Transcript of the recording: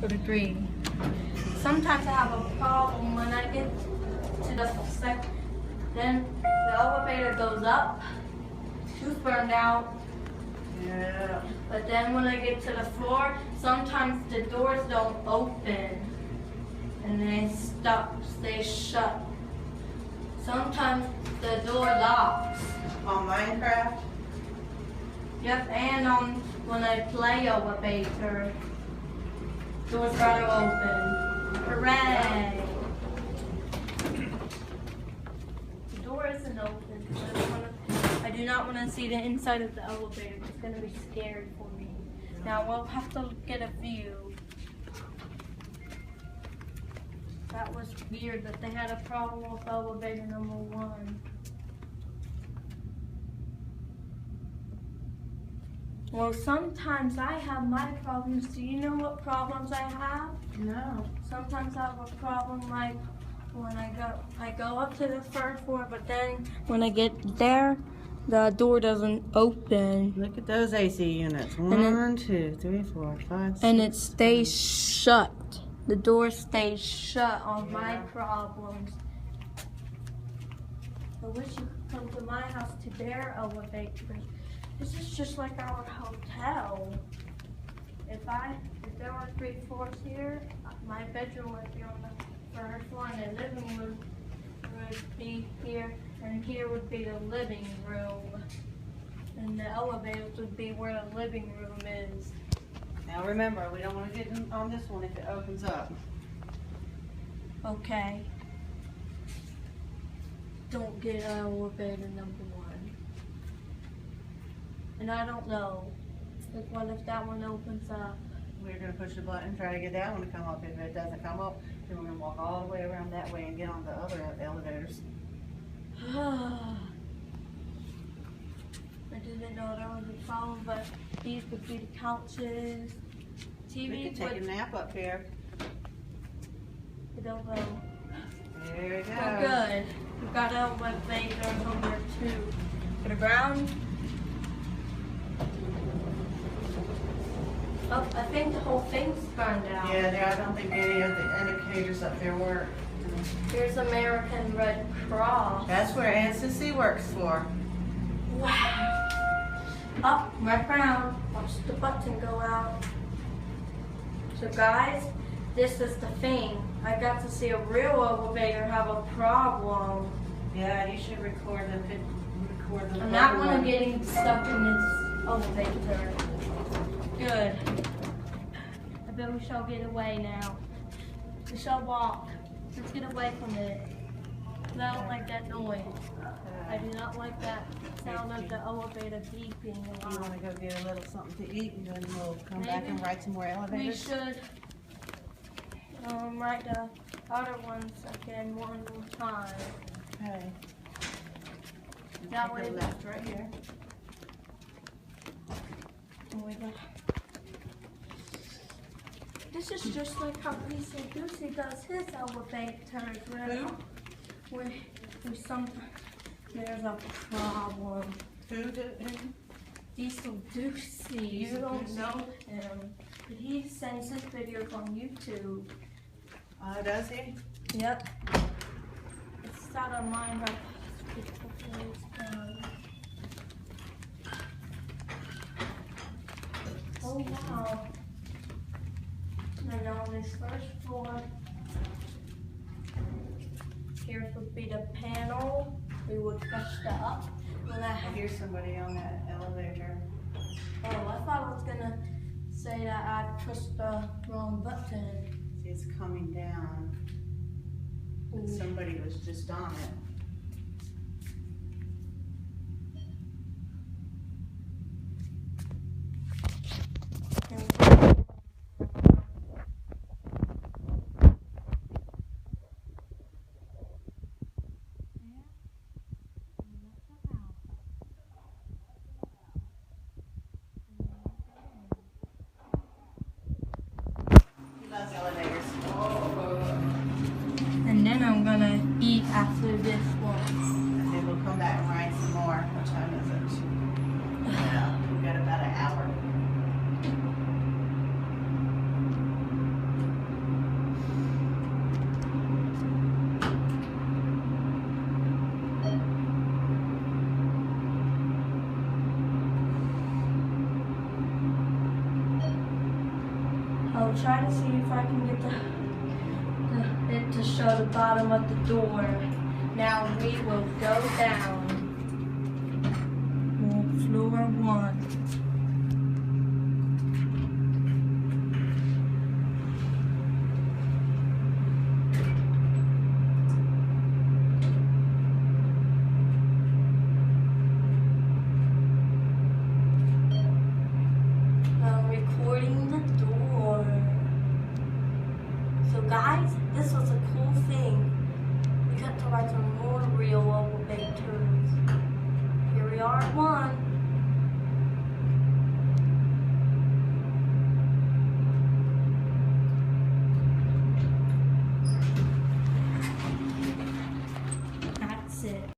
or the 3. Sometimes I have a problem when I get to the second. Then the elevator goes up. Tooth burned out. Yeah. But then when I get to the floor, sometimes the doors don't open. And they stay shut. Sometimes the door locks. On Minecraft? Yep, and when I play elevator, doors gotta open. Hooray! The door isn't open because I do not want to see the inside of the elevator. It's gonna be scary for me. Now we'll have to get a view. That was weird that they had a problem with elevator number 1. Well, sometimes I have my problems. Do you know what problems I have? No. Sometimes I have a problem like when I go up to the 3rd floor, but then when I get there, the door doesn't open. Look at those AC units. 1, 2, 3, 4, 5, 6. And it stays shut. The door stays shut on my problems. I wish you could come to my house to their elevators. This is just like our hotel. If there were 3 floors here, my bedroom would be on the 3rd floor and the living room would be here, and here would be the living room. And the elevators would be where the living room is. Now remember, we don't want to get on this one if it opens up. Okay. Don't get elevator number 1. And I don't know. Like, what if that one opens up? We're going to push the button, try to get that one to come up. If it doesn't come up, then we're going to walk all the way around that way and get on the other elevators. I didn't know there was a problem, but these would be the couches. We TV can take a nap up here. I don't know. There we go. We're good. We've got elevator number 2. For the ground. Oh, I think the whole thing's burned out. Yeah, I don't think any of the indicators up there work. Here's American Red Cross. That's where NCC works for. Wow. Up, right round. Watch the button go out. So guys, this is the thing. I got to see a real elevator have a problem. Yeah, you should record them. I'm not going to getting stuck in this elevator. Good. I bet we shall get away now. We shall walk. Let's get away from it. 'Cause I don't like that noise. I do not like that sound of the elevator beeping a You lot. want to go get a little something to eat and then we'll come back and ride some more We elevators? should write the other ones again one more time. Okay. That Take way the left right here. Oh my God. This is just like how Lisa Goosey does his elevators. Where there's a problem. Who did? Diesel Ducey, you don't know him. But he sends his videos on YouTube. Does he? Yep. It's out of mind, but oh wow. And on this first floor, here would be the panel. We would push that up. I hear somebody on that elevator. Oh, I thought I was gonna say that I pushed the wrong button. It's coming down. But somebody was just on it. Those elevators. And then I'm gonna eat after this one. And then we'll come back and ride some more. What time is it? Yeah, we've got about an hour. I'll try to see if I can get it to show the bottom of the door. Now we will go down. Floor 1. Recording the door. So guys, this was a cool thing. We got to write some more real big turns. Here we are at 1.